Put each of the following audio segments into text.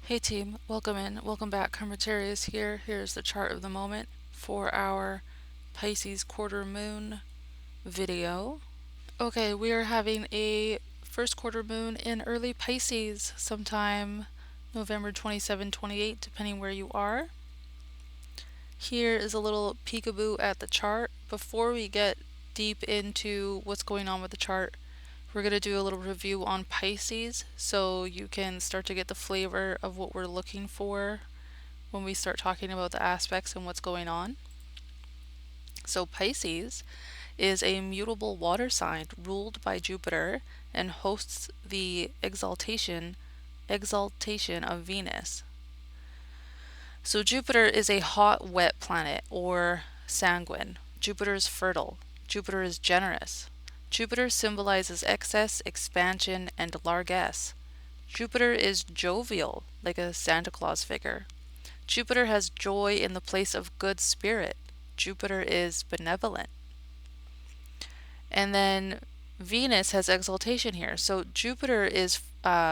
Hey team, welcome in. Welcome back. Aries here. Here's the chart of the moment for our Pisces quarter moon video. Okay, we are having a first quarter moon in early Pisces sometime November 27, 28, depending where you are. Here is a little peekaboo at the chart. Before we get deep into what's going on with the chart, we're going to do a little review on Pisces so you can start to get the flavor of what we're looking for when we start talking about the aspects and what's going on. So Pisces is a mutable water sign ruled by Jupiter and hosts the exaltation of Venus. So Jupiter is a hot, wet planet, or sanguine. Jupiter is fertile. Jupiter is generous. Jupiter symbolizes excess, expansion, and largesse. Jupiter is jovial, like a Santa Claus figure. Jupiter has joy in the place of good spirit. Jupiter is benevolent. And then Venus has exaltation here. So Jupiter is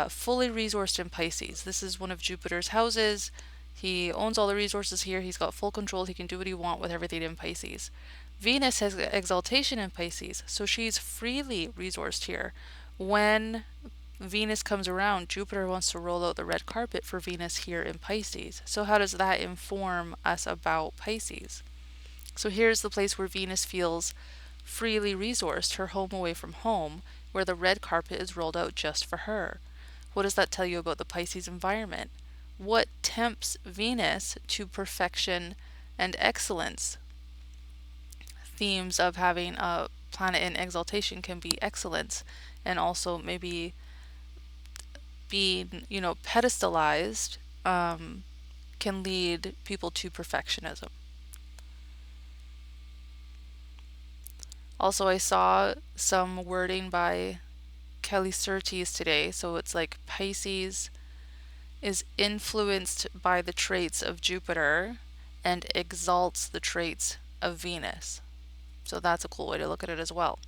fully resourced in Pisces. This is one of Jupiter's houses. He owns all the resources here. He's got full control. He can do what he wants with everything in Pisces. Venus has exaltation in Pisces, so she's freely resourced here. When Venus comes around, Jupiter wants to roll out the red carpet for Venus here in Pisces. So how does that inform us about Pisces? So here's the place where Venus feels freely resourced, her home away from home, where the red carpet is rolled out just for her. What does that tell you about the Pisces environment? What tempts Venus to perfection and excellence? Themes of having a planet in exaltation can be excellence and also maybe being, pedestalized can lead people to perfectionism. Also, I saw some wording by Kelly Surtees today. So it's like Pisces is influenced by the traits of Jupiter and exalts the traits of Venus. So that's a cool way to look at it as well.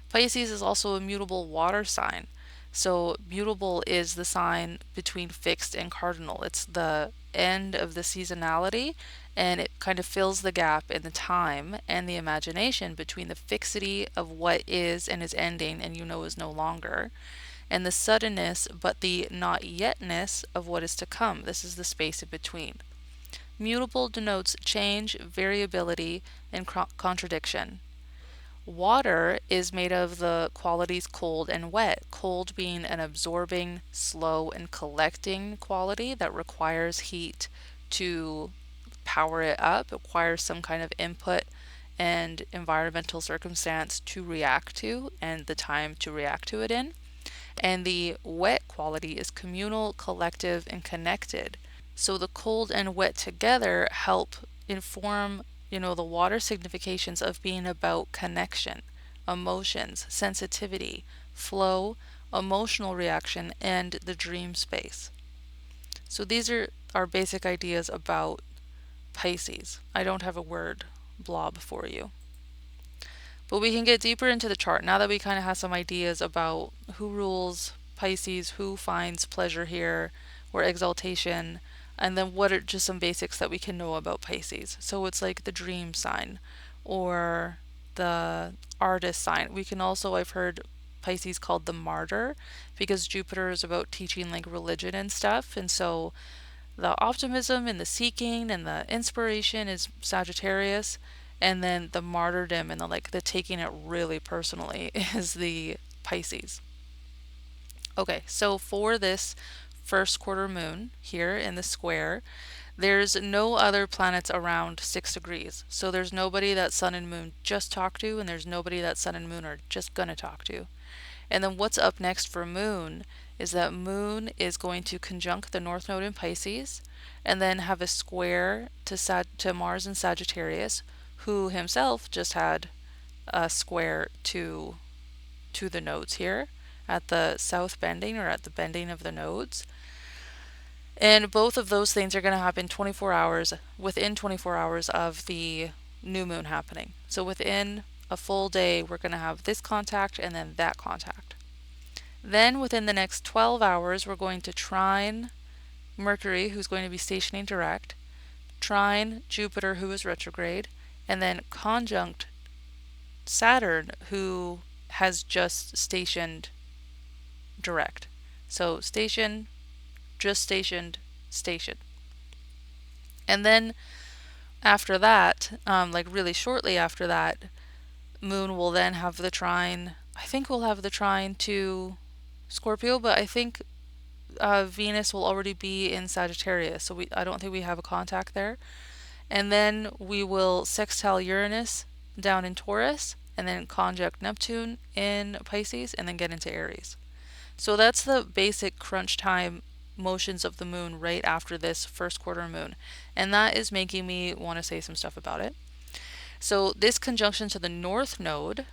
Pisces is also a mutable water sign. So mutable is the sign between fixed and cardinal. It's the end of the seasonality, and it kind of fills the gap in the time and the imagination between the fixity of what is and is ending and is no longer, and the suddenness but the not yetness of what is to come. This is the space in between. Mutable denotes change, variability, and contradiction. Water is made of the qualities cold and wet, cold being an absorbing, slow, and collecting quality that requires heat to power it up, requires some kind of input and environmental circumstance to react to and the time to react to it in. And the wet quality is communal, collective, and connected. So the cold and wet together help inform, the water significations of being about connection, emotions, sensitivity, flow, emotional reaction, and the dream space. So these are our basic ideas about Pisces. I don't have a word blob for you. But we can get deeper into the chart now that we kind of have some ideas about who rules Pisces, who finds pleasure here, or exaltation, and then what are just some basics that we can know about Pisces. So it's like the dream sign or the artist sign. We can also, I've heard Pisces called the martyr because Jupiter is about teaching like religion and stuff. And so the optimism and the seeking and the inspiration is Sagittarius, and then the martyrdom and the taking it really personally is the Pisces. Okay, so for this first quarter moon here in the square, there's no other planets around 6 degrees. So there's nobody that sun and moon just talk to, and there's nobody that sun and moon are just gonna talk to. And then what's up next for moon is that moon is going to conjunct the north node in Pisces and then have a square to Mars in Sagittarius, who himself just had a square to the nodes here at the south bending or at the bending of the nodes. And both of those things are going to happen 24 hours within 24 hours of the new moon happening. So within a full day, we're going to have this contact and then that contact. Then within the next 12 hours, we're going to trine Mercury, who's going to be stationing direct, trine Jupiter, who is retrograde, and then conjunct Saturn, who has just stationed direct. So station, just stationed, station. And then after that, like really shortly after that, Moon will then have the trine. I think we'll have the trine to Scorpio, but I think Venus will already be in Sagittarius, so I don't think we have a contact there. And then we will sextile Uranus down in Taurus, and then conjunct Neptune in Pisces, and then get into Aries. So that's the basic crunch time motions of the moon right after this first quarter moon. And that is making me want to say some stuff about it. So this conjunction to the north node,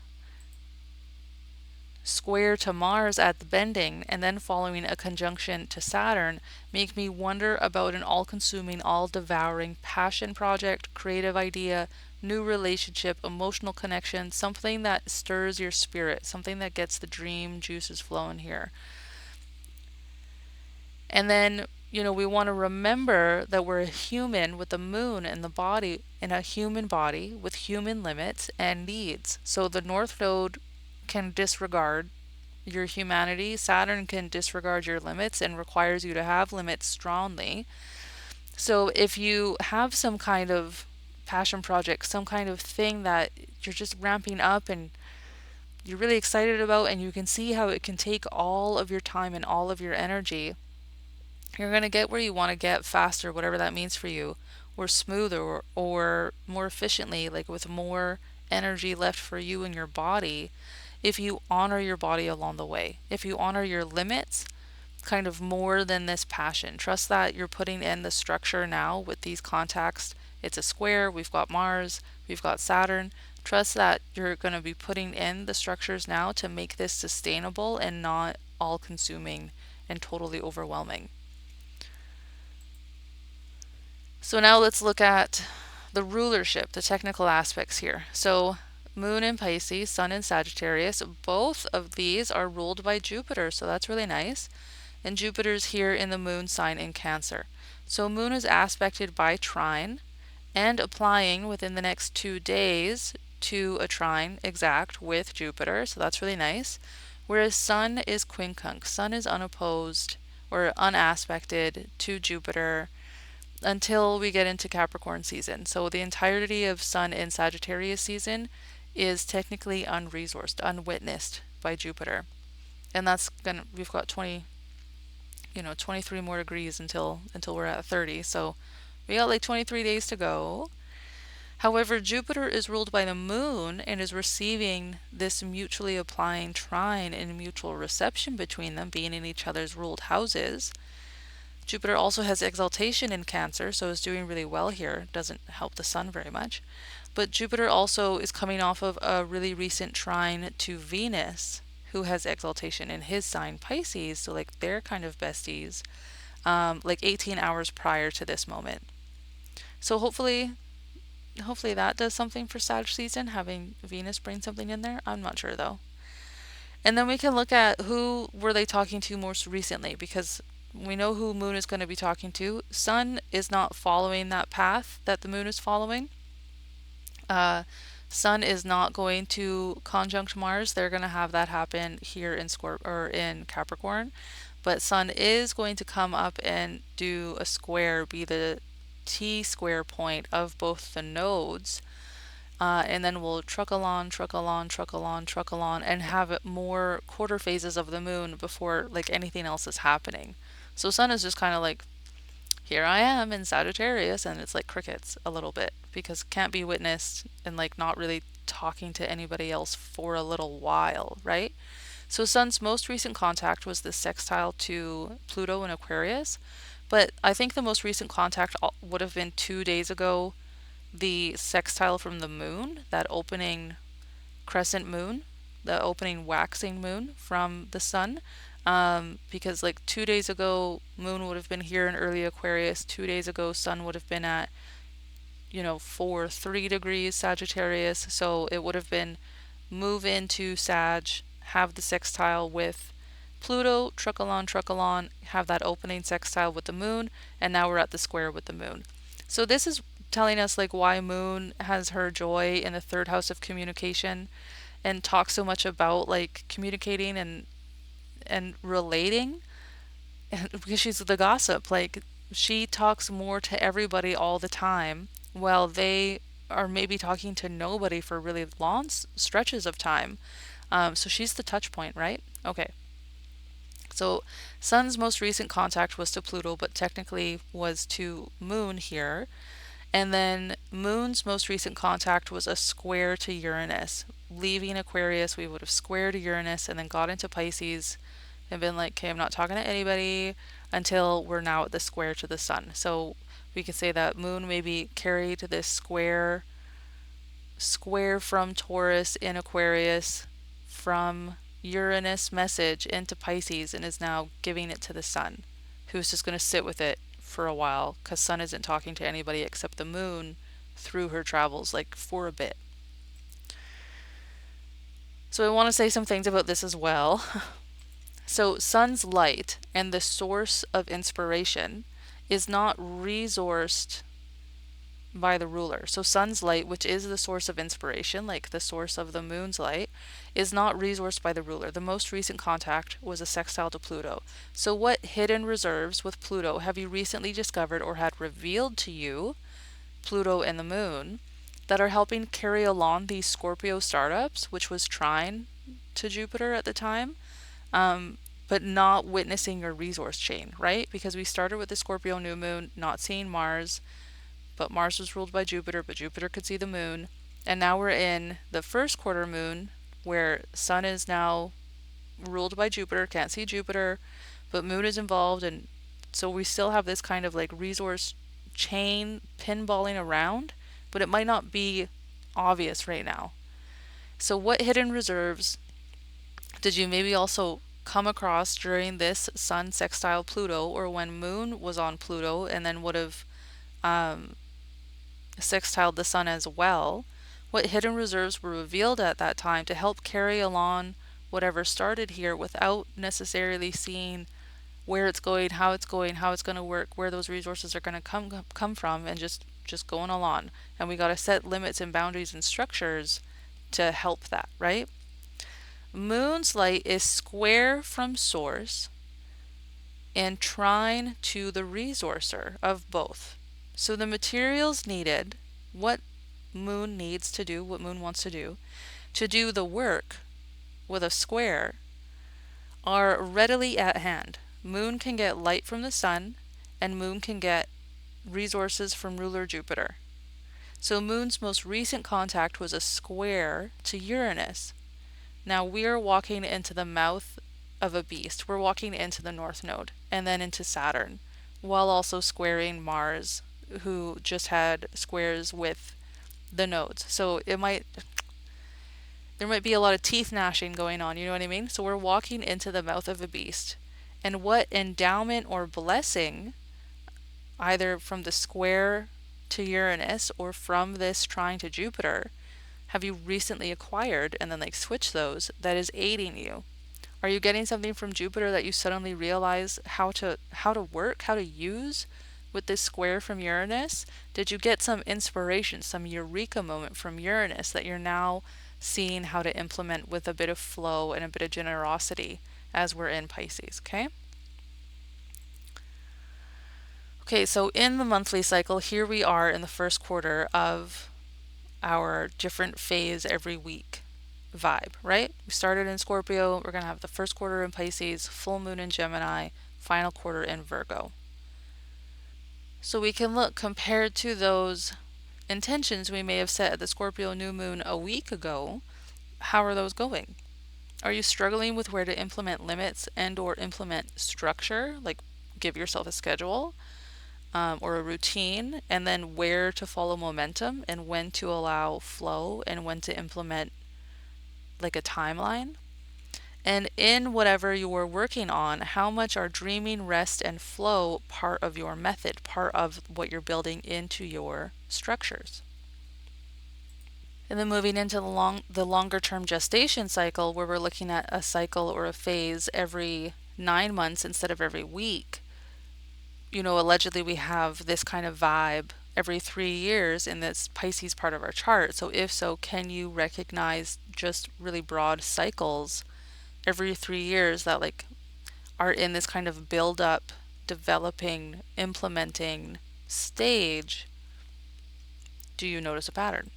square to Mars at the bending, and then following a conjunction to Saturn, make me wonder about an all-consuming, all-devouring passion project, creative idea, new relationship, emotional connection, something that stirs your spirit, something that gets the dream juices flowing here. And then, we want to remember that we're a human with a moon in the body, in a human body with human limits and needs. So the North Node can disregard your humanity. Saturn can disregard your limits and requires you to have limits strongly. So if you have some kind of passion project, some kind of thing that you're just ramping up and you're really excited about, and you can see how it can take all of your time and all of your energy, you're going to get where you want to get faster, whatever that means for you, or smoother, or more efficiently, like with more energy left for you and your body, if you honor your body along the way. If you honor your limits, kind of more than this passion. Trust that you're putting in the structure now with these contacts. It's a square, we've got Mars, we've got Saturn. Trust that you're going to be putting in the structures now to make this sustainable and not all-consuming and totally overwhelming. So now let's look at the rulership, the technical aspects here. So Moon in Pisces, Sun in Sagittarius, both of these are ruled by Jupiter, so that's really nice. And Jupiter's here in the Moon sign in Cancer. So Moon is aspected by trine and applying within the next 2 days to a trine exact with Jupiter, so that's really nice. Whereas Sun is quincunx. Sun is unopposed or unaspected to Jupiter until we get into Capricorn season. So the entirety of Sun in Sagittarius season is technically unresourced, unwitnessed by Jupiter. And we've got 23 more degrees until we're at 30. So we got like 23 days to go. However, Jupiter is ruled by the moon and is receiving this mutually applying trine and mutual reception between them, being in each other's ruled houses. Jupiter also has exaltation in Cancer, so is doing really well here. Doesn't help the sun very much. But Jupiter also is coming off of a really recent trine to Venus, who has exaltation in his sign Pisces, so like they're kind of besties, like 18 hours prior to this moment. So hopefully that does something for Sag season, having Venus bring something in there. I'm not sure though. And then we can look at who were they talking to most recently, because we know who Moon is going to be talking to. Sun is not following that path that the Moon is following. Sun is not going to conjunct Mars. They're going to have that happen here in in Capricorn. But Sun is going to come up and do a square, be the T-square point of both the nodes. And then we'll truckle on, and have more quarter phases of the moon before like anything else is happening. So Sun is just kind of like, here I am in Sagittarius, and it's like crickets a little bit because it can't be witnessed and like not really talking to anybody else for a little while, right? So Sun's most recent contact was the sextile to Pluto in Aquarius, but I think the most recent contact would have been 2 days ago, the sextile from the moon, that opening crescent moon, the opening waxing moon from the sun. Because like 2 days ago, moon would have been here in early Aquarius. 2 days ago, sun would have been at, 3 degrees Sagittarius. So it would have been move into Sag, have the sextile with Pluto, truckle on, have that opening sextile with the moon, and now we're at the square with the moon. So this is telling us like why moon has her joy in the third house of communication and talks so much about like communicating and relating because she's the gossip. Like she talks more to everybody all the time while they are maybe talking to nobody for really long stretches of time. So she's the touch point, right? Okay. So Sun's most recent contact was to Pluto, but technically was to Moon here. And then Moon's most recent contact was a square to Uranus. Leaving Aquarius, we would have squared Uranus and then got into Pisces and been like, okay, I'm not talking to anybody until we're now at the square to the Sun. So we could say that Moon maybe carried this square from Taurus in Aquarius from Uranus message into Pisces and is now giving it to the Sun, who's just going to sit with it for a while because Sun isn't talking to anybody except the Moon through her travels, like for a bit. So I want to say some things about this as well. So Sun's light and the source of inspiration is not resourced by the ruler. So Sun's light, which is the source of inspiration, like the source of the moon's light, is not resourced by the ruler. The most recent contact was a sextile to Pluto. So what hidden reserves with Pluto have you recently discovered or had revealed to you, Pluto and the moon, that are helping carry along these Scorpio startups, which was trine to Jupiter at the time, but not witnessing your resource chain, right? Because we started with the Scorpio new moon, not seeing Mars, but Mars was ruled by Jupiter, but Jupiter could see the moon. And now we're in the first quarter moon where Sun is now ruled by Jupiter, can't see Jupiter, but moon is involved. And so we still have this kind of like resource chain pinballing around, but it might not be obvious right now. So what hidden reserves did you maybe also come across during this Sun sextile Pluto, or when moon was on Pluto and then would have sextiled the Sun as well? What hidden reserves were revealed at that time to help carry along whatever started here without necessarily seeing where it's going, how it's going to work, where those resources are going to come from, and just going along. And we got to set limits and boundaries and structures to help that, right? Moon's light is square from source and trine to the resourcer of both. So the materials needed, what moon needs to do, what moon wants to do the work with a square, are readily at hand. Moon can get light from the sun, and moon can get resources from ruler Jupiter. So moon's most recent contact was a square to Uranus. Now we are walking into the mouth of a beast. We're walking into the North Node and then into Saturn, while also squaring Mars, who just had squares with the nodes. So there might be a lot of teeth gnashing going on, you know what I mean? So we're walking into the mouth of a beast. And what endowment or blessing, either from the square to Uranus or from this trine to Jupiter, have you recently acquired and then like switch those that is aiding you? Are you getting something from Jupiter that you suddenly realize how to work, how to use with this square from Uranus? Did you get some inspiration, some eureka moment from Uranus that you're now seeing how to implement with a bit of flow and a bit of generosity as we're in Pisces, okay? Okay, so in the monthly cycle, here we are in the first quarter of our different phase every week vibe, right? We started in Scorpio, we're going to have the first quarter in Pisces, full moon in Gemini, final quarter in Virgo. So we can look compared to those intentions we may have set at the Scorpio new moon a week ago, how are those going? Are you struggling with where to implement limits and or implement structure, like give yourself a schedule? Or a routine, and then where to follow momentum and when to allow flow and when to implement like a timeline? And in whatever you're working on, how much are dreaming, rest, and flow part of your method, part of what you're building into your structures? And then moving into the longer term gestation cycle, where we're looking at a cycle or a phase every 9 months instead of every week. Allegedly we have this kind of vibe every 3 years in this Pisces part of our chart. So if so, can you recognize just really broad cycles every 3 years that like are in this kind of build up, developing, implementing stage? Do you notice a pattern?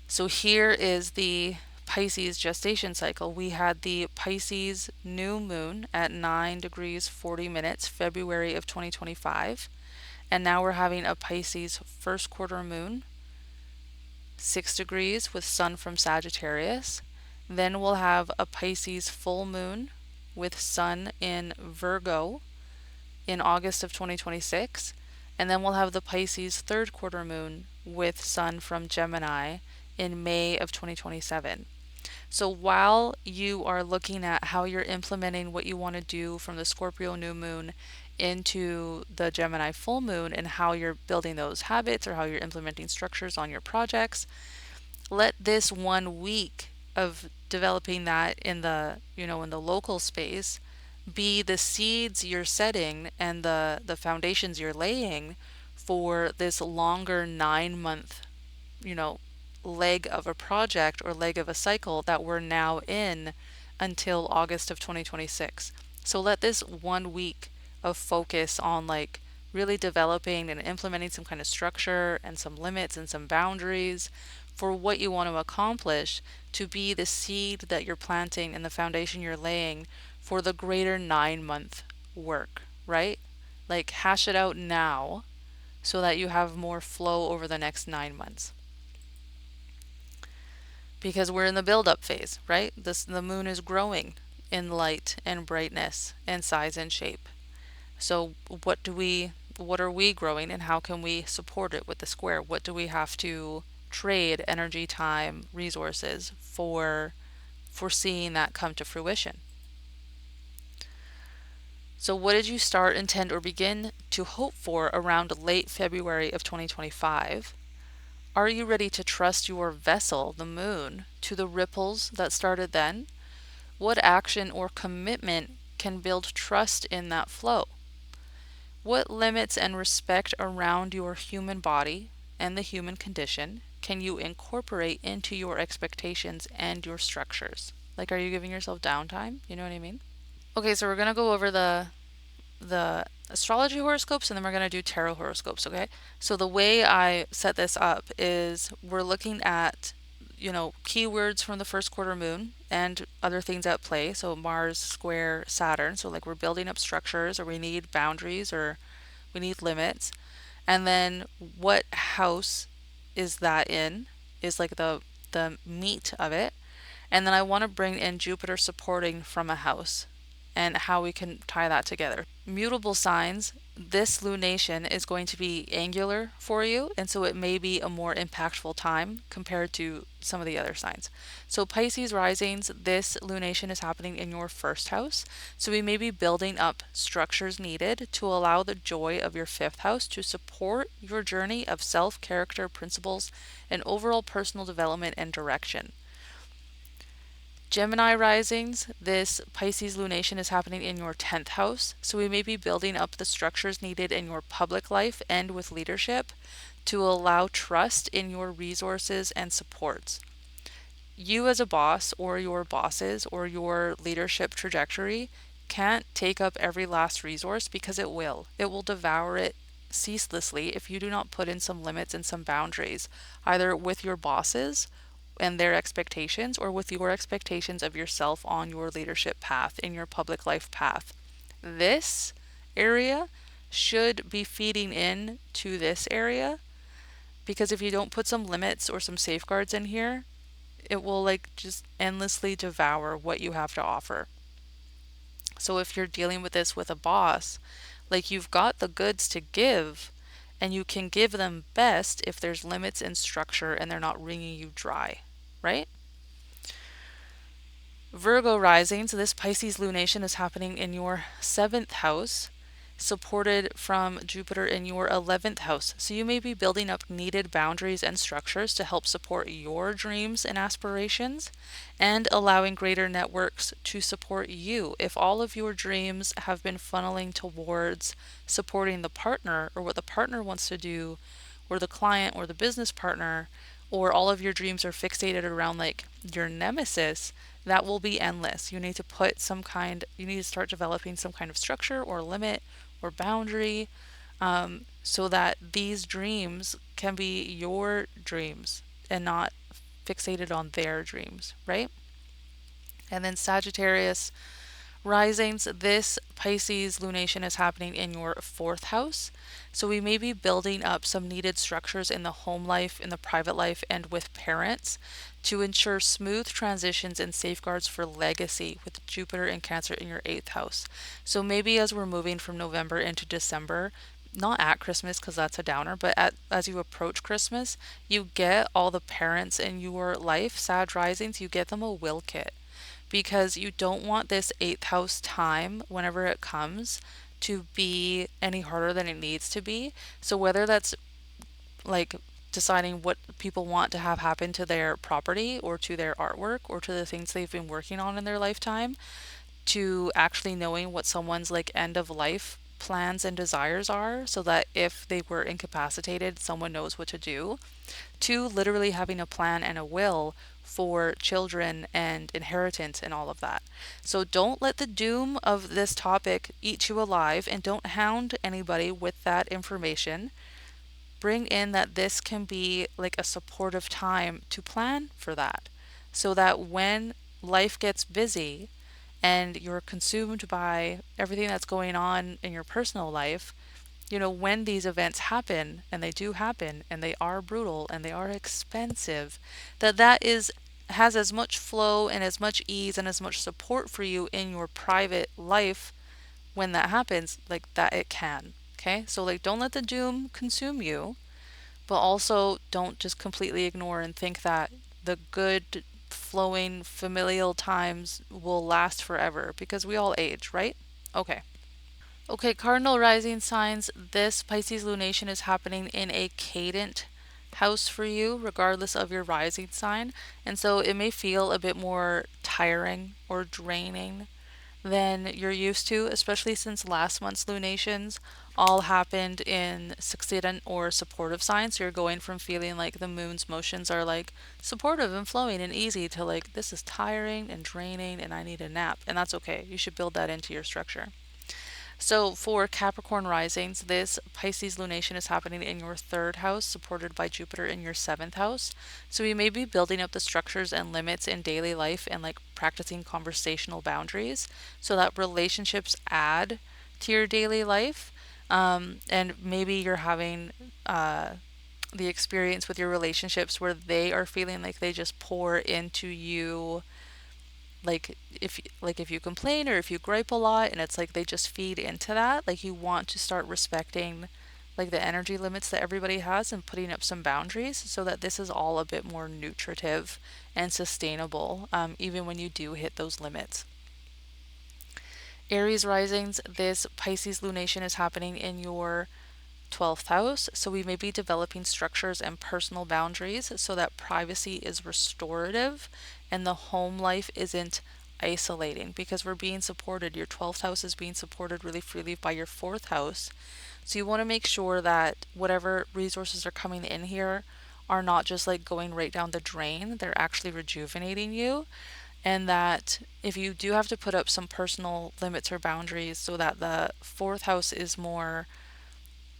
So here is the Pisces gestation cycle. We had the Pisces new moon at 9 degrees 40 minutes, February of 2025. And now we're having a Pisces first quarter moon, 6 degrees with sun from Sagittarius. Then we'll have a Pisces full moon with sun in Virgo in August of 2026. And then we'll have the Pisces third quarter moon with sun from Gemini in May of 2027. So while you are looking at how you're implementing what you want to do from the Scorpio new moon into the Gemini full moon and how you're building those habits or how you're implementing structures on your projects, let this 1 week of developing that in the local space be the seeds you're setting and the foundations you're laying for this longer 9 month, you know, leg of a project or leg of a cycle that we're now in until August of 2026. So let this 1 week of focus on like really developing and implementing some kind of structure and some limits and some boundaries for what you want to accomplish to be the seed that you're planting and the foundation you're laying for the greater 9 month work, right? Like hash it out now so that you have more flow over the next 9 months. Because we're in the build up phase, right? The moon is growing in light and brightness and size and shape. So what are we growing and how can we support it with the square? What do we have to trade energy, time, resources for seeing that come to fruition? So what did you start, intend, or begin to hope for around late February of 2025? Are you ready to trust your vessel, the moon, to the ripples that started then? What action or commitment can build trust in that flow? What limits and respect around your human body and the human condition can you incorporate into your expectations and your structures? Like, are you giving yourself downtime? You know what I mean? Okay, so we're going to go over the astrology horoscopes and then we're going to do tarot horoscopes, okay? So the way I set this up is we're looking at, keywords from the first quarter moon and other things at play. So Mars square Saturn. So like we're building up structures or we need boundaries or we need limits. And then what house is that in is like the meat of it. And then I want to bring in Jupiter supporting from a house and how we can tie that together. Mutable signs, this lunation is going to be angular for you, and so it may be a more impactful time compared to some of the other signs. So Pisces risings, this lunation is happening in your first house, so we may be building up structures needed to allow the joy of your fifth house to support your journey of self, character, principles, and overall personal development and direction. Gemini risings, this Pisces lunation is happening in your 10th house, so we may be building up the structures needed in your public life and with leadership to allow trust in your resources and supports. You as a boss or your bosses or your leadership trajectory can't take up every last resource because it will. It will devour it ceaselessly if you do not put in some limits and some boundaries, either with your bosses and their expectations or with your expectations of yourself on your leadership path, in your public life path. This area should be feeding in to this area because if you don't put some limits or some safeguards in here, it will like just endlessly devour what you have to offer. So if you're dealing with this with a boss, like you've got the goods to give and you can give them best if there's limits and structure and they're not wringing you dry, right? Virgo rising, so this Pisces lunation is happening in your 7th house. supported from Jupiter in your 11th house. So you may be building up needed boundaries and structures to help support your dreams and aspirations and allowing greater networks to support you. If all of your dreams have been funneling towards supporting the partner or what the partner wants to do, or the client or the business partner, or all of your dreams are fixated around like your nemesis, that will be endless. You need to start developing some kind of structure or limit or boundary, so that these dreams can be your dreams and not fixated on their dreams, right? And then Sagittarius risings, this Pisces lunation is happening in your fourth house. So we may be building up some needed structures in the home life, in the private life, and with parents to ensure smooth transitions and safeguards for legacy with Jupiter and Cancer in your eighth house. So maybe as we're moving from November into December, not at Christmas because that's a downer, but as you approach Christmas, you get all the parents in your life, Sag risings, you get them a will kit because you don't want this eighth house time, whenever it comes, to be any harder than it needs to be. So, whether that's like deciding what people want to have happen to their property or to their artwork or to the things they've been working on in their lifetime, to actually knowing what someone's like end of life plans and desires are, so that if they were incapacitated, someone knows what to do, to literally having a plan and a will for children and inheritance and all of that. So don't let the doom of this topic eat you alive and don't hound anybody with that information. Bring in that this can be like a supportive time to plan for that, so that when life gets busy and you're consumed by everything that's going on in your personal life, when these events happen, and they do happen, and they are brutal and they are expensive, that has as much flow and as much ease and as much support for you in your private life when that happens, like that it can. Okay? So like don't let the doom consume you, but also don't just completely ignore and think that the good flowing familial times will last forever because we all age, right? Okay. Okay, cardinal rising signs. This Pisces lunation is happening in a cadent house for you, regardless of your rising sign. And so it may feel a bit more tiring or draining than you're used to, especially since last month's lunations all happened in succedent or supportive signs. So you're going from feeling like the moon's motions are like supportive and flowing and easy to like, this is tiring and draining and I need a nap. And that's okay. You should build that into your structure. So for Capricorn risings, this Pisces lunation is happening in your third house, supported by Jupiter in your seventh house. So you may be building up the structures and limits in daily life and like practicing conversational boundaries so that relationships add to your daily life. And maybe you're having the experience with your relationships where they are feeling like they just pour into you, if you complain or if you gripe a lot, and it's like they just feed into that. Like you want to start respecting like the energy limits that everybody has and putting up some boundaries so that this is all a bit more nutritive and sustainable, even when you do hit those limits. Aries risings, this Pisces lunation is happening in your 12th house, so we may be developing structures and personal boundaries so that privacy is restorative and the home life isn't isolating because we're being supported. Your 12th house is being supported really freely by your 4th house. So you want to make sure that whatever resources are coming in here are not just like going right down the drain, they're actually rejuvenating you. And that if you do have to put up some personal limits or boundaries so that the 4th house is more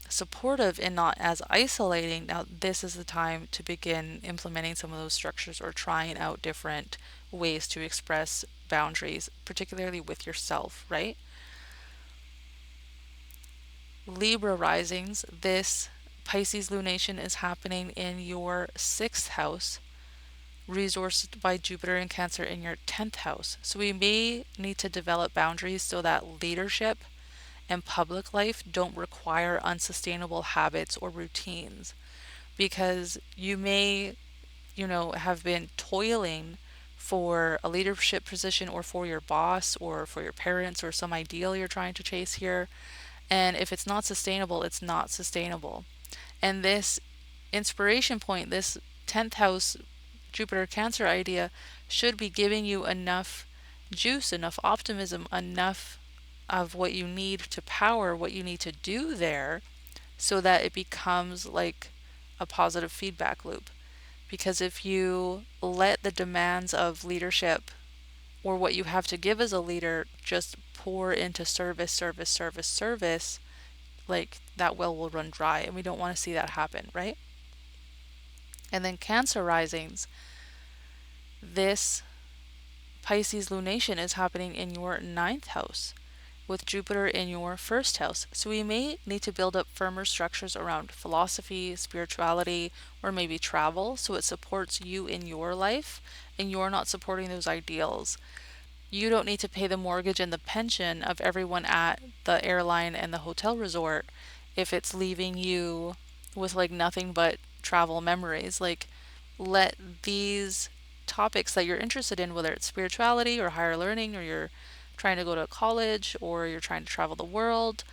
supportive and not as isolating, now this is the time to begin implementing some of those structures or trying out different ways to express boundaries, particularly with yourself, right? Libra risings, this Pisces lunation is happening in your 6th house, resourced by Jupiter and Cancer in your 10th house. So we may need to develop boundaries so that leadership and public life don't require unsustainable habits or routines, because you may, have been toiling for a leadership position or for your boss or for your parents or some ideal you're trying to chase here, And if it's not sustainable, it's not sustainable. And this inspiration point, this 10th house Jupiter Cancer idea, should be giving you enough juice, enough optimism, enough of what you need to power what you need to do there, so that it becomes like a positive feedback loop. Because if you let the demands of leadership or what you have to give as a leader just pour into service, service, service, service, like that well will run dry. And we don't want to see that happen, right? And then Cancer risings, this Pisces lunation is happening in your ninth house with Jupiter in your first house. So we may need to build up firmer structures around philosophy, spirituality, or maybe travel so it supports you in your life and you're not supporting those ideals. You don't need to pay the mortgage and the pension of everyone at the airline and the hotel resort if it's leaving you with like nothing but travel memories. Like, let these topics that you're interested in, whether it's spirituality or higher learning, or you're trying to go to college or you're trying to travel the world,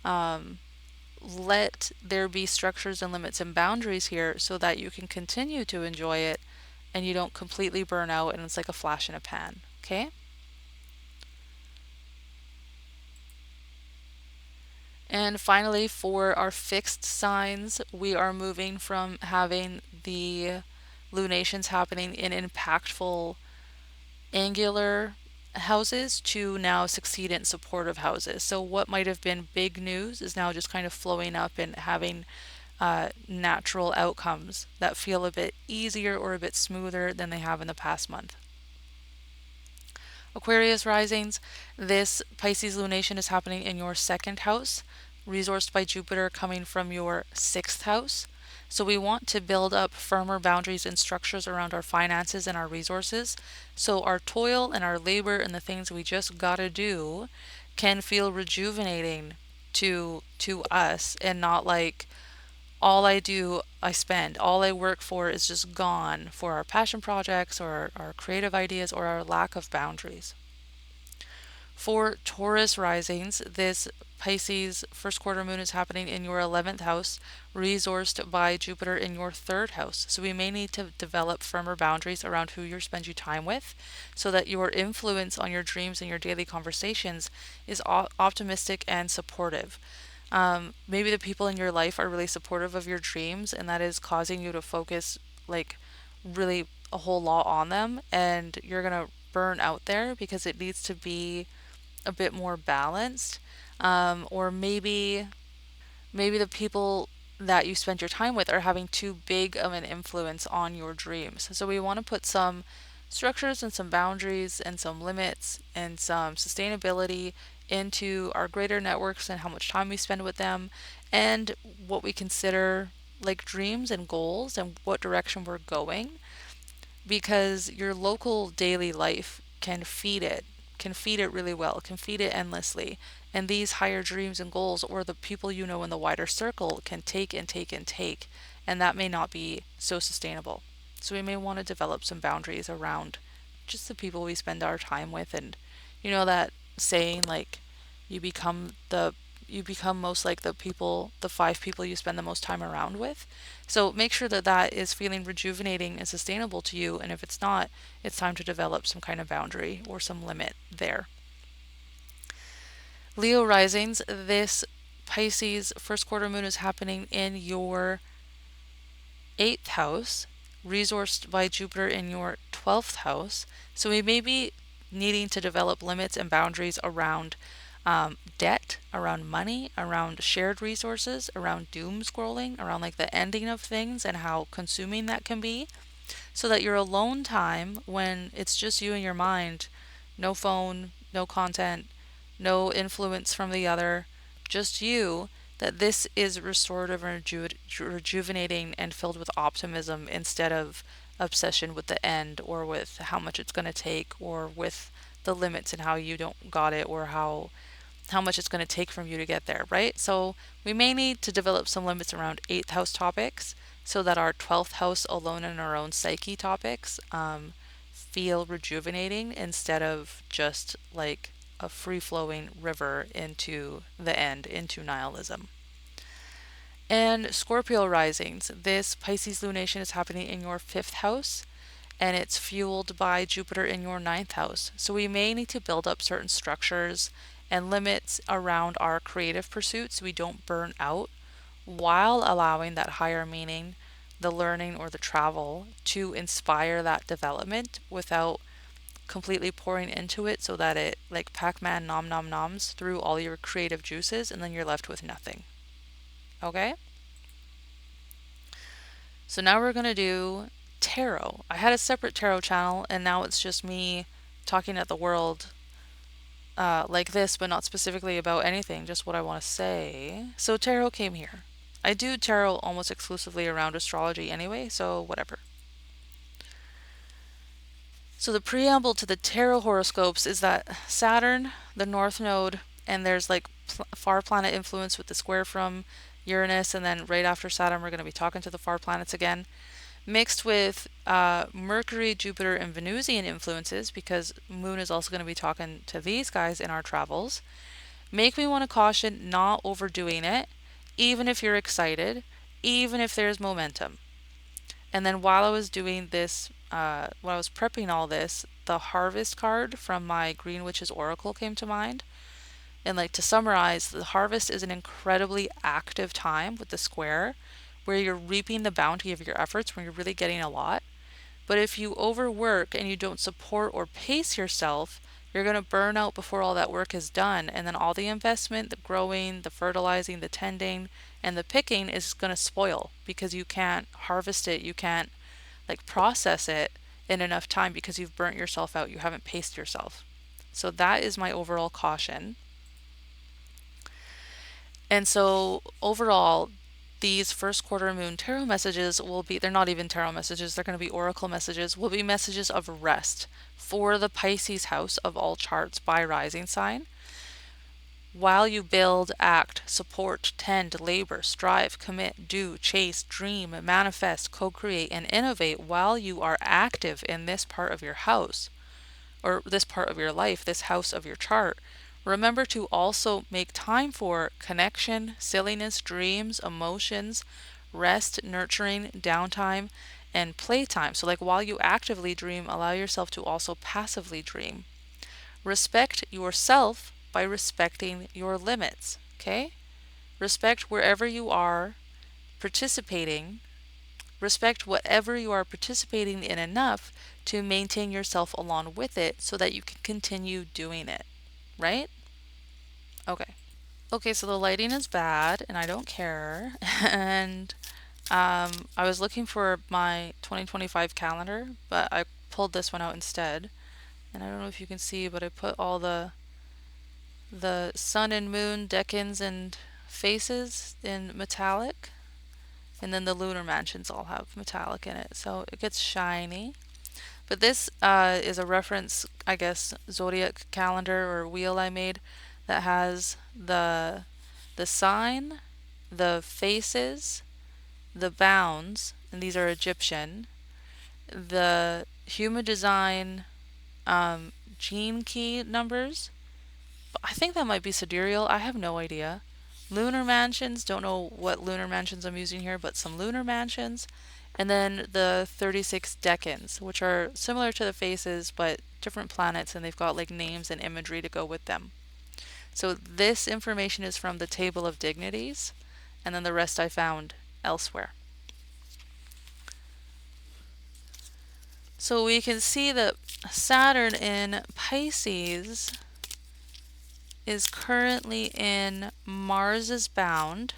um, let there be structures and limits and boundaries here so that you can continue to enjoy it and you don't completely burn out and it's like a flash in a pan. Okay? And finally, for our fixed signs, we are moving from having the lunations happening in impactful angular houses to now succedent supportive houses. So, what might have been big news is now just kind of flowing up and having natural outcomes that feel a bit easier or a bit smoother than they have in the past month. Aquarius risings, this Pisces lunation is happening in your second house, resourced by Jupiter coming from your sixth house. So we want to build up firmer boundaries and structures around our finances and our resources. So our toil and our labor and the things we just gotta do can feel rejuvenating to us and not like all I do, I spend. All I work for is just gone for our passion projects or our creative ideas or our lack of boundaries. For Taurus risings, this Pisces first quarter moon is happening in your 11th house, resourced by Jupiter in your third house. So we may need to develop firmer boundaries around who you spend your time with so that your influence on your dreams and your daily conversations is optimistic and supportive. Maybe the people in your life are really supportive of your dreams, and that is causing you to focus like really a whole lot on them, and you're gonna burn out there because it needs to be a bit more balanced. Or maybe the people that you spend your time with are having too big of an influence on your dreams. So we want to put some structures and some boundaries and some limits and some sustainability into our greater networks and how much time we spend with them and what we consider like dreams and goals and what direction we're going, because your local daily life can feed it really well, can feed it endlessly. And these higher dreams and goals, or the people you know in the wider circle, can take and take and take, and that may not be so sustainable. So we may want to develop some boundaries around just the people we spend our time with. And you know that saying, like, you become the you become most like the five people you spend the most time around with. So make sure that that is feeling rejuvenating and sustainable to you. And if it's not, it's time to develop some kind of boundary or some limit there. Leo risings, this Pisces first quarter moon is happening in your eighth house, resourced by Jupiter in your 12th house. So we may be needing to develop limits and boundaries around debt, around money, around shared resources, around doom scrolling, around like the ending of things and how consuming that can be, so that your alone time, when it's just you and your mind, no phone, no content, no influence from the other, just you, that this is restorative and rejuvenating and filled with optimism instead of obsession with the end or with how much it's going to take or with the limits and how you don't got it or how much it's going to take from you to get there, right? So we may need to develop some limits around 8th house topics so that our 12th house alone in our own psyche topics feel rejuvenating instead of just like a free-flowing river into the end, into nihilism. And Scorpio risings. This Pisces lunation is happening in your fifth house, and it's fueled by Jupiter in your ninth house. So we may need to build up certain structures and limits around our creative pursuits so we don't burn out, while allowing that higher meaning, the learning or the travel, to inspire that development without completely pouring into it so that it, like Pac-Man, nom nom noms through all your creative juices, and then you're left with nothing. Okay? So now we're going to do tarot. I had a separate tarot channel, and now it's just me talking at the world like this, but not specifically about anything, just what I want to say. So tarot came here. I do tarot almost exclusively around astrology anyway, so whatever. So the preamble to the tarot horoscopes is that Saturn, the north node, and there's like far planet influence with the square from Uranus, and then right after Saturn we're going to be talking to the far planets again, mixed with Mercury, Jupiter, and Venusian influences, because Moon is also going to be talking to these guys in our travels, make me want to caution not overdoing it, even if you're excited, even if there's momentum. And then while I was doing this, while I was prepping all this, the Harvest card from my Green Witch's Oracle came to mind. And like to summarize, the harvest is an incredibly active time with the square where you're reaping the bounty of your efforts, where you're really getting a lot. But if you overwork and you don't support or pace yourself, you're going to burn out before all that work is done. And then all the investment, the growing, the fertilizing, the tending, and the picking is going to spoil because you can't harvest it. You can't like process it in enough time because you've burnt yourself out. You haven't paced yourself. So that is my overall caution. And so overall, these first quarter moon tarot messages will be, they're not even tarot messages, they're going to be oracle messages, will be messages of rest for the Pisces house of all charts by rising sign. While you build, act, support, tend, labor, strive, commit, do, chase, dream, manifest, co-create, and innovate, while you are active in this part of your house, or this part of your life, this house of your chart, remember to also make time for connection, silliness, dreams, emotions, rest, nurturing, downtime, and playtime. So like while you actively dream, allow yourself to also passively dream. Respect yourself by respecting your limits, okay? Respect wherever you are participating. Respect whatever you are participating in enough to maintain yourself along with it so that you can continue doing it, right? Okay. Okay, so the lighting is bad and I don't care. And I was looking for my 2025 calendar, but I pulled this one out instead. And I don't know if you can see, but I put all the sun and moon decans and faces in metallic, and then the lunar mansions all have metallic in it, so it gets shiny. But this is a reference, I guess, zodiac calendar or wheel I made that has the sign, the faces, the bounds, and these are Egyptian, the human design gene key numbers. I think that might be sidereal. I have no idea. Lunar mansions, don't know what lunar mansions I'm using here, but some lunar mansions. And then the 36 decans, which are similar to the faces, but different planets, and they've got like names and imagery to go with them. So this information is from the Table of Dignities, and then the rest I found elsewhere. So we can see that Saturn in Pisces is currently in Mars's bound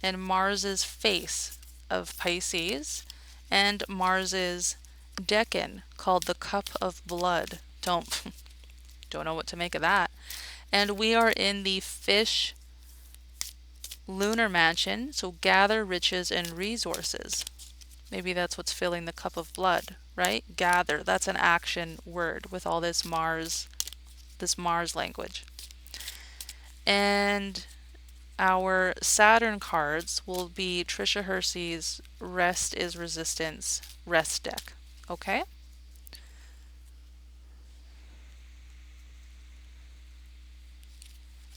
and Mars's face of Pisces and Mars's decan called the Cup of Blood. Don't know what to make of that. And we are in the Fish lunar mansion, so gather riches and resources. Maybe that's what's filling the cup of blood, right? Gather. That's an action word with all this Mars language. And our Saturn cards will be Trisha Hersey's Rest is Resistance rest deck. Okay?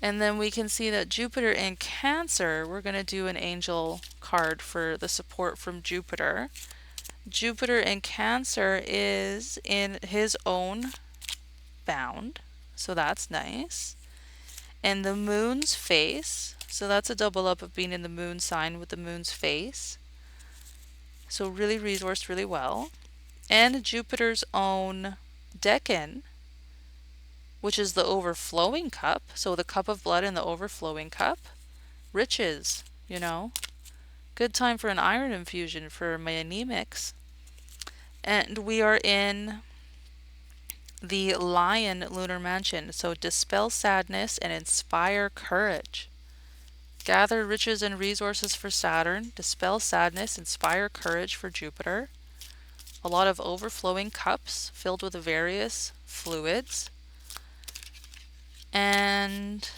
And then we can see that Jupiter in Cancer, we're going to do an angel card for the support from Jupiter. Jupiter in Cancer is in his own bound, so that's nice. And the moon's face, so that's a double up of being in the moon sign with the moon's face. So really resourced really well. And Jupiter's own decan, which is the overflowing cup. So the cup of blood in the overflowing cup. Riches, you know. Good time for an iron infusion for my anemics. And we are in the Lion lunar mansion. So dispel sadness and inspire courage. Gather riches and resources for Saturn. Dispel sadness, inspire courage for Jupiter. A lot of overflowing cups filled with various fluids. And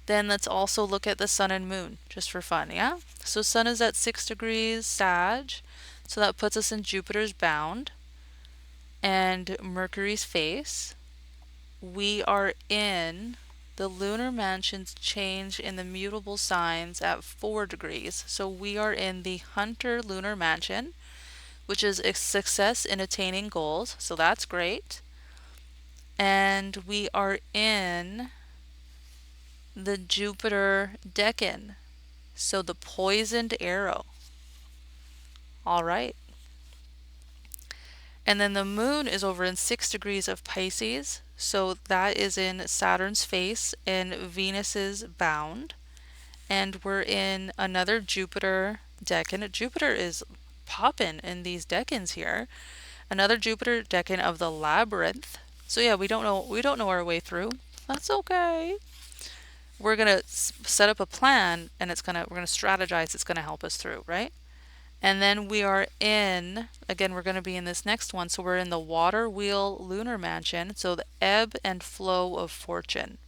then let's also look at the sun and moon, just for fun, yeah? So sun is at 6 degrees Sag, so that puts us in Jupiter's bound. And Mercury's face. We are in the lunar mansion's change in the mutable signs at 4 degrees. So we are in the Hunter lunar mansion, which is a success in attaining goals, so that's great. And we are in the Jupiter decan, so the poisoned arrow. All right. And then the moon is over in 6 degrees of Pisces, so that is in Saturn's face and Venus's bound. And we're in another Jupiter decan. Jupiter is popping in these decans here. Another Jupiter decan of the labyrinth. So yeah, we don't know our way through. That's okay. We're gonna set up a plan, and we're gonna strategize. It's gonna help us through, right? And then we are in, again, we're going to be in this next one. So we're in the water wheel lunar mansion. So the ebb and flow of fortune.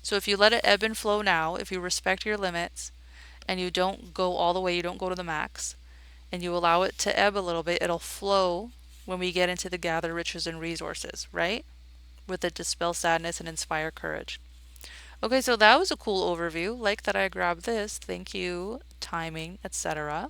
So if you let it ebb and flow now, if you respect your limits and you don't go all the way, you don't go to the max, and you allow it to ebb a little bit, it'll flow when we get into the gather riches and resources, right? With the dispel sadness and inspire courage. Okay, so that was a cool overview. Like that I grabbed this. Thank you, timing, etc.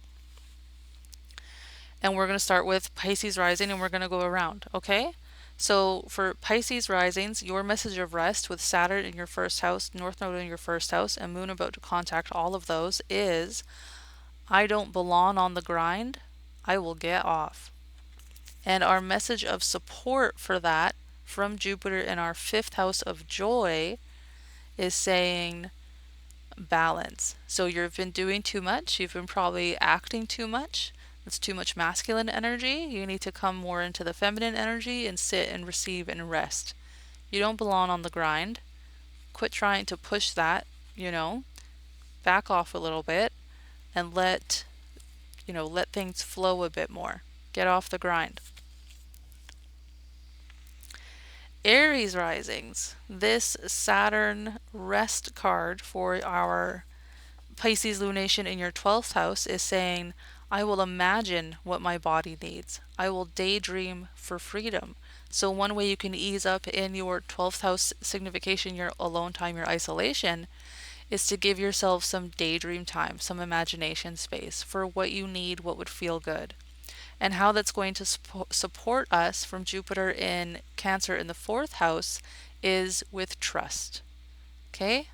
And we're going to start with Pisces rising, and we're going to go around, okay? So for Pisces risings, your message of rest with Saturn in your first house, North Node in your first house, and Moon about to contact all of those is, I don't belong on the grind, I will get off. And our message of support for that from Jupiter in our fifth house of joy is saying balance. So you've been doing too much, you've been probably acting too much. It's too much masculine energy. You need to come more into the feminine energy and sit and receive and rest. You don't belong on the grind. Quit trying to push that, back off a little bit and let things flow a bit more. Get off the grind. Aries risings. This Saturn rest card for our Pisces lunation in your 12th house is saying, I will imagine what my body needs. I will daydream for freedom. So one way you can ease up in your 12th house signification, your alone time, your isolation, is to give yourself some daydream time, some imagination space for what you need, what would feel good. And how that's going to support us from Jupiter in Cancer in the 4th house is with trust. Okay?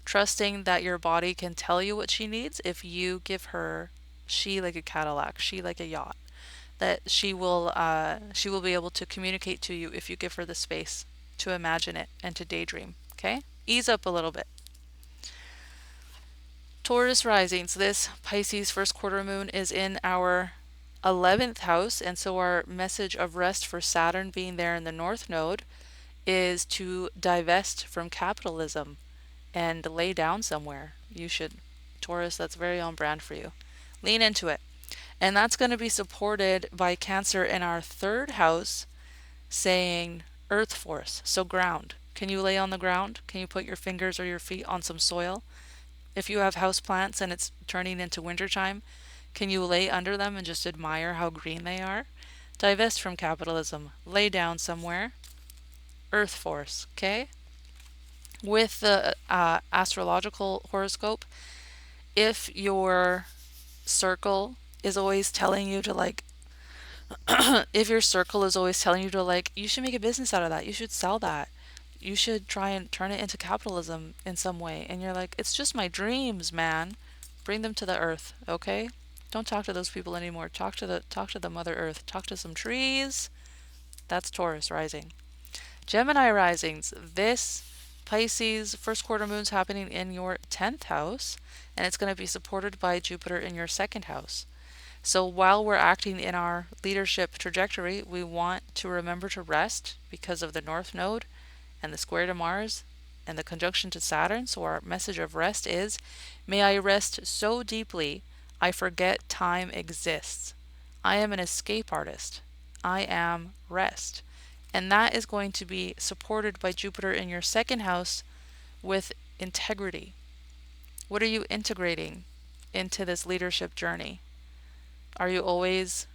Trusting that your body can tell you what she needs if you give her she like a Cadillac, she like a yacht, that she will be able to communicate to you if you give her the space to imagine it and to daydream. Okay? Ease up a little bit. Taurus risings. This Pisces first quarter moon is in our 11th house, and so our message of rest for Saturn being there in the North Node is to divest from capitalism and lay down somewhere. You should, Taurus, that's very on brand for you. Lean into it. And that's going to be supported by Cancer in our 3rd house saying earth force, so ground. Can you lay on the ground? Can you put your fingers or your feet on some soil? If you have house plants and it's turning into wintertime, can you lay under them and just admire how green they are? Divest from capitalism. Lay down somewhere. Earth force, okay? With the astrological horoscope, if your circle is always telling you to like, if your circle is always telling you to like, you should make a business out of that, you should sell that, you should try and turn it into capitalism in some way, and you're like, it's just my dreams, man. Bring them to the earth, okay? Don't talk to those people anymore. Talk to the Mother Earth. Talk to some trees. That's Taurus rising. Gemini risings. This Pisces first quarter moon's happening in your 10th house, and it's going to be supported by Jupiter in your second house. So while we're acting in our leadership trajectory, we want to remember to rest because of the North Node and the square to Mars and the conjunction to Saturn. So our message of rest is, may I rest so deeply I forget time exists. I am an escape artist. I am rest. And that is going to be supported by Jupiter in your second house with integrity. What are you integrating into this leadership journey? Are you always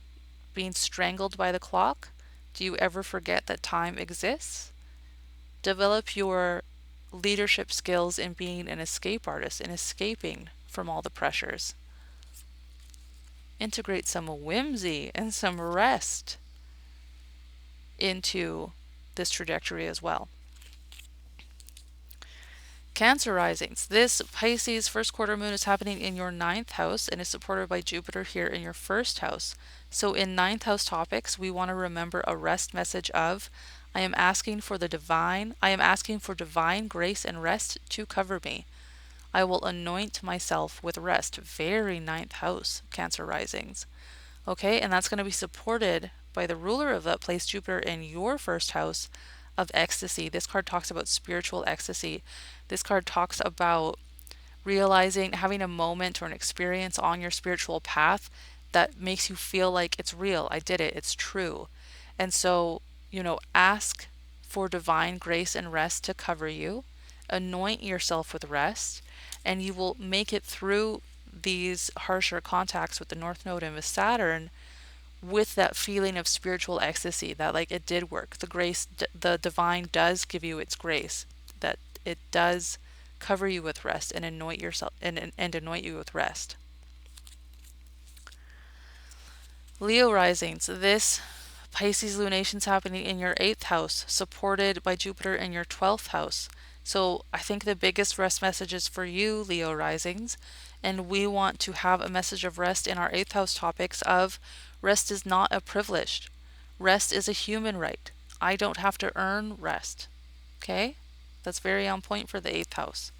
being strangled by the clock? Do you ever forget that time exists? Develop your leadership skills in being an escape artist and escaping from all the pressures. Integrate some whimsy and some rest into this trajectory as well. Cancer risings. This Pisces first quarter moon is happening in your 9th house and is supported by Jupiter here in your 1st house. So in 9th house topics, we want to remember a rest message of, I am asking for divine grace and rest to cover me. I will anoint myself with rest. Very 9th house, Cancer risings. Okay, and that's going to be supported by the ruler of that place, Jupiter, in your 1st house of ecstasy. This card talks about spiritual ecstasy. This card talks about realizing, having a moment or an experience on your spiritual path that makes you feel like it's real. I did it. It's true. And so, ask for divine grace and rest to cover you. Anoint yourself with rest, and you will make it through these harsher contacts with the North Node and with Saturn with that feeling of spiritual ecstasy, that like it did work. The grace, the divine does give you its grace, that it does cover you with rest and anoint yourself and anoint you with rest. Leo risings. This Pisces lunation is happening in your 8th house, supported by Jupiter in your 12th house. So I think the biggest rest message is for you, Leo risings, and we want to have a message of rest in our 8th house topics of, rest is not a privilege. Rest is a human right. I don't have to earn rest. Okay? That's very on point for the 8th house.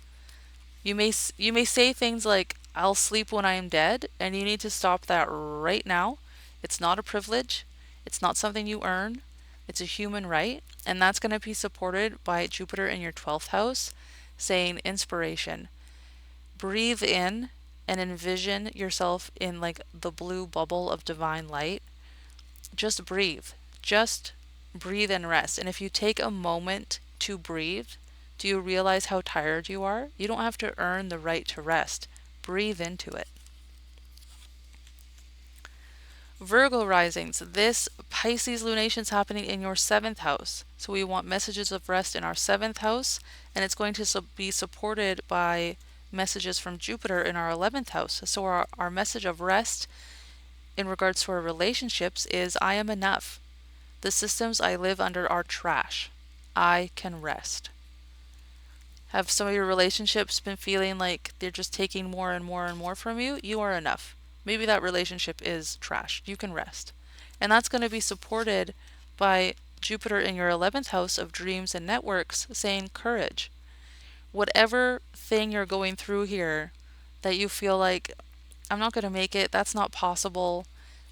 You may say things like, I'll sleep when I am dead, and you need to stop that right now. It's not a privilege. It's not something you earn. It's a human right, and that's going to be supported by Jupiter in your 12th house, saying inspiration. Breathe in and envision yourself in like the blue bubble of divine light. Just breathe. Just breathe and rest. And if you take a moment to breathe, do you realize how tired you are? You don't have to earn the right to rest. Breathe into it. Virgo risings. This Pisces lunation is happening in your 7th house. So we want messages of rest in our 7th house, and it's going to be supported by messages from Jupiter in our 11th house. So our message of rest in regards to our relationships is, I am enough. The systems I live under are trash. I can rest. Have some of your relationships been feeling like they're just taking more and more and more from you? You are enough. Maybe that relationship is trash. You can rest. And that's going to be supported by Jupiter in your 11th house of dreams and networks, saying courage. Whatever thing you're going through here that you feel like, I'm not going to make it, that's not possible,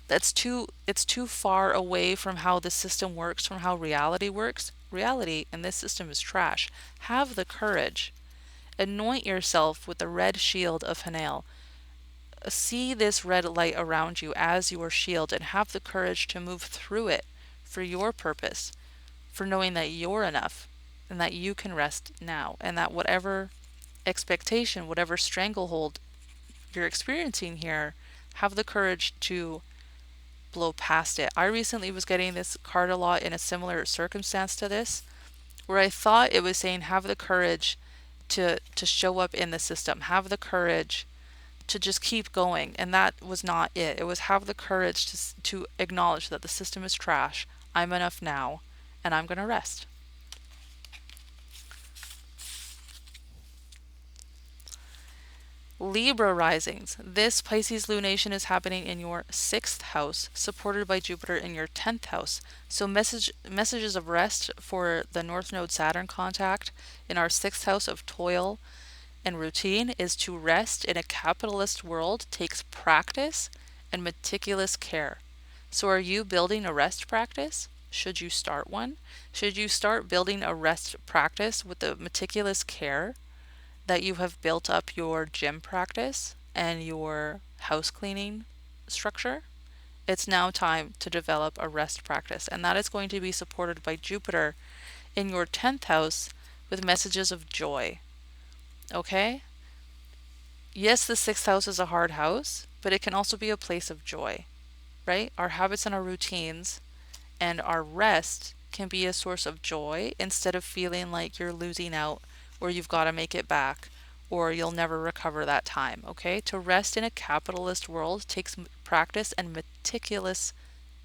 it's too far away from how the system works, from how reality works. Reality in this system is trash. Have the courage. Anoint yourself with the red shield of Hanel. See this red light around you as your shield, and have the courage to move through it for your purpose, for knowing that you're enough and that you can rest now, and that whatever expectation, whatever stranglehold you're experiencing here, have the courage to blow past it. I recently was getting this card a lot in a similar circumstance to this, where I thought it was saying have the courage to show up in the system. Have the courage to just keep going. And that was not it. It was have the courage to acknowledge that the system is trash. I'm enough now, and I'm going to rest. Libra risings. This Pisces lunation is happening in your 6th house, supported by Jupiter in your 10th house. So messages of rest for the North Node Saturn contact in our 6th house of toil and routine is to rest in a capitalist world takes practice and meticulous care. So are you building a rest practice? Should you start one? Should you start building a rest practice with the meticulous care that you have built up your gym practice and your house cleaning structure? It's now time to develop a rest practice, and that is going to be supported by Jupiter in your 10th house with messages of joy. Okay? Yes, the 6th house is a hard house, but it can also be a place of joy, right? Our habits and our routines and our rest can be a source of joy instead of feeling like you're losing out or you've got to make it back or you'll never recover that time, okay? To rest in a capitalist world takes practice and meticulous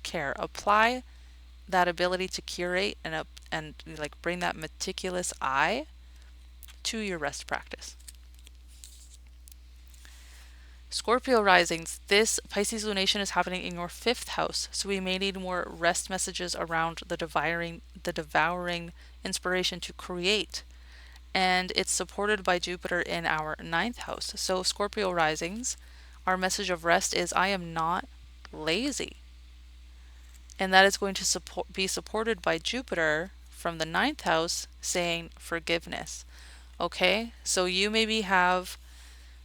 care. Apply that ability to curate and like bring that meticulous eye to your rest practice. Scorpio risings. This Pisces lunation is happening in your 5th house, so we may need more rest messages around the devouring inspiration to create. And it's supported by Jupiter in our 9th house. So Scorpio risings, our message of rest is I am not lazy. And that is going to be supported by Jupiter from the 9th house saying forgiveness. Okay, so you maybe have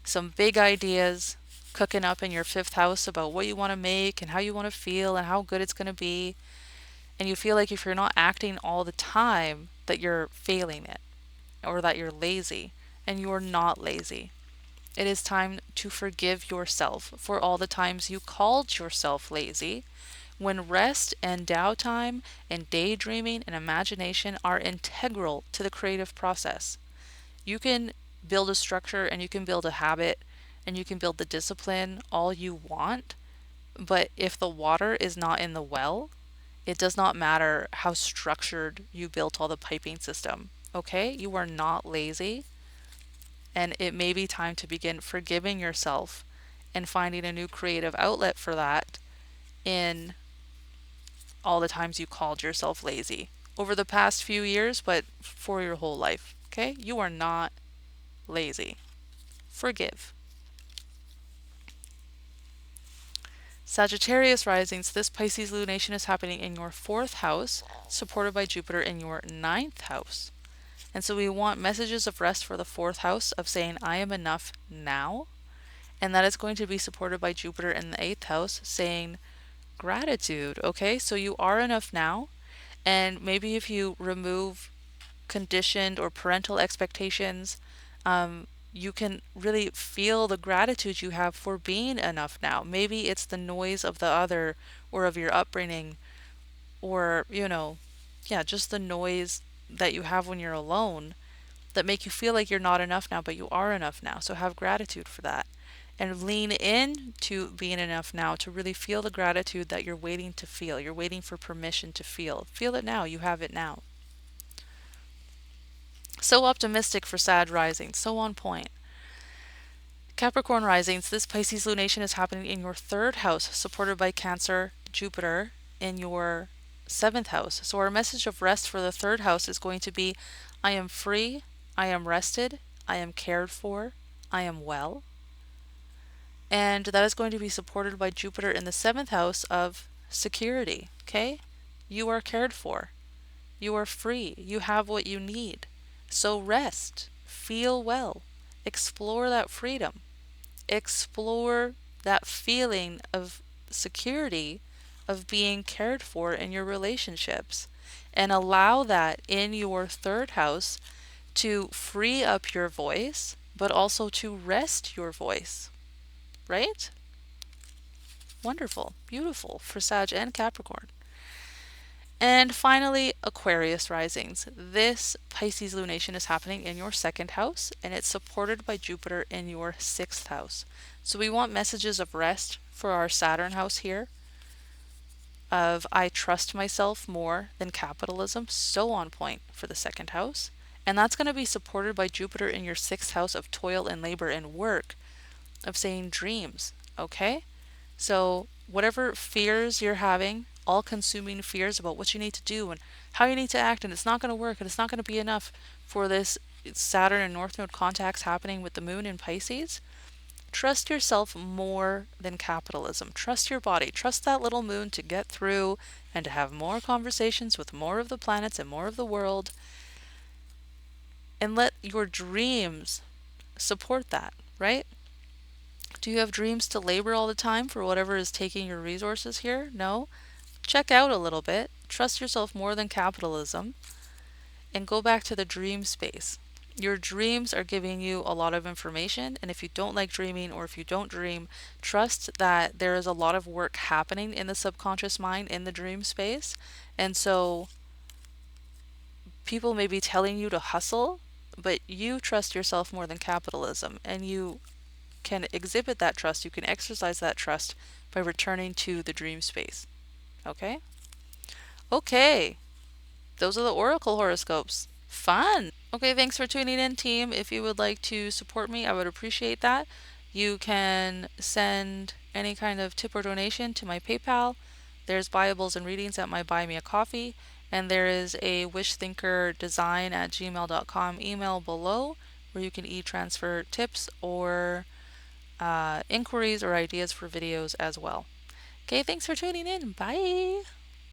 some big ideas cooking up in your 5th house about what you want to make and how you want to feel and how good it's going to be. And you feel like if you're not acting all the time that you're failing it or that you're lazy, and you're not lazy. It is time to forgive yourself for all the times you called yourself lazy, when rest and downtime and daydreaming and imagination are integral to the creative process. You can build a structure and you can build a habit and you can build the discipline all you want, but if the water is not in the well, it does not matter how structured you built all the piping system. Okay? You are not lazy, and it may be time to begin forgiving yourself and finding a new creative outlet for that in all the times you called yourself lazy over the past few years, but for your whole life. Okay? You are not lazy. Forgive. Sagittarius risings. This Pisces lunation is happening in your 4th house, supported by Jupiter in your 9th house. And so we want messages of rest for the 4th house of saying, I am enough now. And that is going to be supported by Jupiter in the 8th house saying gratitude. Okay, so you are enough now. And maybe if you remove conditioned or parental expectations, you can really feel the gratitude you have for being enough now. Maybe it's the noise of the other or of your upbringing or, just the noise that you have when you're alone that make you feel like you're not enough now, but you are enough now. So have gratitude for that. And lean in to being enough now to really feel the gratitude that you're waiting to feel. You're waiting for permission to feel. Feel it now. You have it now. So optimistic for Sag rising. So on point. Capricorn risings. This Pisces lunation is happening in your 3rd house, supported by Cancer, Jupiter in your 7th house. So our message of rest for the 3rd house is going to be, I am free, I am rested, I am cared for, I am well. And that is going to be supported by Jupiter in the 7th house of security. Okay? You are cared for. You are free. You have what you need. So rest. Feel well. Explore that freedom. Explore that feeling of security, of being cared for in your relationships. And allow that in your 3rd house to free up your voice, but also to rest your voice. Right? Wonderful. Beautiful for Sag and Capricorn. And finally, Aquarius risings. This Pisces lunation is happening in your second house and it's supported by Jupiter in your sixth house. So we want messages of rest for our Saturn house here, of I trust myself more than capitalism, so on point for the second house. And that's going to be supported by Jupiter in your sixth house of toil and labor and work, of saying dreams, okay? So, whatever fears you're having, all consuming fears about what you need to do and how you need to act, and it's not going to work and it's not going to be enough for this Saturn and North Node contacts happening with the moon in Pisces, trust yourself more than capitalism. Trust your body. Trust that little moon to get through and to have more conversations with more of the planets and more of the world. And let your dreams support that, right? Do you have dreams to labor all the time for whatever is taking your resources here? No? Check out a little bit. Trust yourself more than capitalism and go back to the dream space. Your dreams are giving you a lot of information, and if you don't like dreaming or if you don't dream, trust that there is a lot of work happening in the subconscious mind in the dream space. And so people may be telling you to hustle, but you trust yourself more than capitalism, and you can exhibit that trust, you can exercise that trust by returning to the dream space. Okay? Okay, those are the oracle horoscopes. Fun! Okay, thanks for tuning in, team. If you would like to support me, I would appreciate that. You can send any kind of tip or donation to my PayPal. There's Bibles and readings at my Buy Me a Coffee. And there is a wishthinkerdesign@gmail.com email below where you can e-transfer tips or inquiries or ideas for videos as well. Okay, thanks for tuning in. Bye!